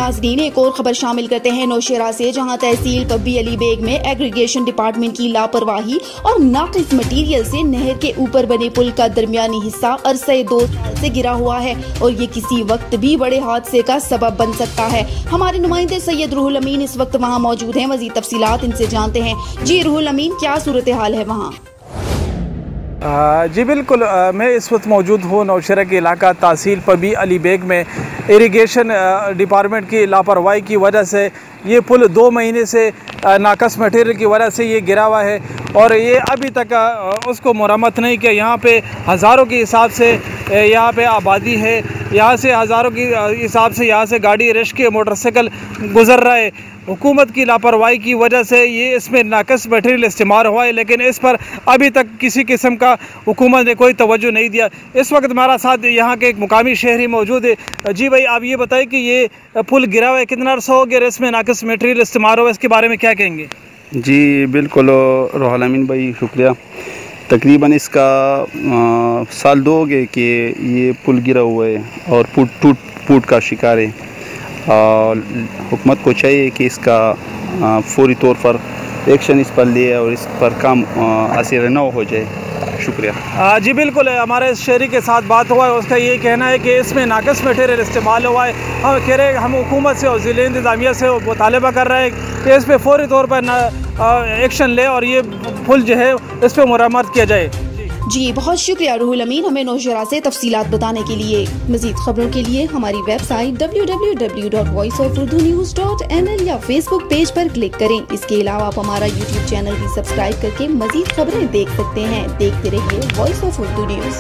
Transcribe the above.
नाज़रीन, एक और खबर शामिल करते हैं नौशेरा से, जहां तहसील पब्बी अली बेग में एग्रीगेशन डिपार्टमेंट की लापरवाही और नाकिस मटीरियल से नहर के ऊपर बने पुल का दरमियानी हिस्सा अरसे 2 साल से गिरा हुआ है और ये किसी वक्त भी बड़े हादसे का सबब बन सकता है। हमारे नुमाइंदे सैयद रूहुल अमीन इस वक्त वहाँ मौजूद हैं, मजीद तफसीलात इनसे जानते हैं। जी रूहुल अमीन, क्या सूरत हाल है वहाँ? जी बिल्कुल, मैं इस वक्त मौजूद हूँ नौशेरा के इलाका तहसील पब्बी अली बेग में। इरिगेशन डिपार्टमेंट की लापरवाही की वजह से ये पुल 2 महीने से नाकस मटेरियल की वजह से ये गिरा हुआ है और ये अभी तक उसको मरम्मत नहीं किया। यहाँ पे हज़ारों के हिसाब से यहाँ पे आबादी है, यहाँ से हज़ारों के हिसाब से यहाँ से गाड़ी रिक्शा के मोटरसाइकिल गुज़र रहा है। हुकूमत की लापरवाही की वजह से ये इसमें नाकस मटेरियल इस्तेमाल हुआ है, लेकिन इस पर अभी तक किसी किस्म का हुकूमत ने कोई तवज्जो नहीं दिया। इस वक्त हमारा साथ यहाँ के एक मुकामी शहरी मौजूद है। जी भाई, आप ये बताएं कि ये पुल गिरा हुआ है, कितना अर्सा हो गया इसमें नाकस मटेरियल इस्तेमाल हुआ है, इसके बारे में क्या कहेंगे? जी बिल्कुल रूहुल अमीन भाई, शुक्रिया। तकरीबन इसका साल 2 हो गए कि ये पुल गिरा हुआ है और टूट का शिकार है। हुकूमत को चाहिए कि इसका फौरी तौर पर एक्शन इस पर लिए और इस पर काम असर न हो जाए। शुक्रिया। जी बिल्कुल, हमारे शहरी के साथ बात हुआ है, उसका ये कहना है कि इसमें नाकस मटेरियल इस्तेमाल हुआ है। हम कह रहे हैं, हम हुकूमत से और ज़िले इंतज़ामिया से मुतालबा कर रहे हैं कि इस पर फौरी तौर पर एक्शन ले और ये पुल जो है इस पर मरम्मत किया जाए। जी बहुत शुक्रिया रूहुल अमीन, हमें नौशेरा से तफसीलात बताने के लिए। मजीद खबरों के लिए हमारी वेबसाइट www.voiceofurdunews.nl या फेसबुक पेज पर क्लिक करें। इसके अलावा आप हमारा यूट्यूब चैनल भी सब्सक्राइब करके मजीद खबरें देख सकते हैं। देखते रहिए वॉइस ऑफ उर्दू न्यूज़।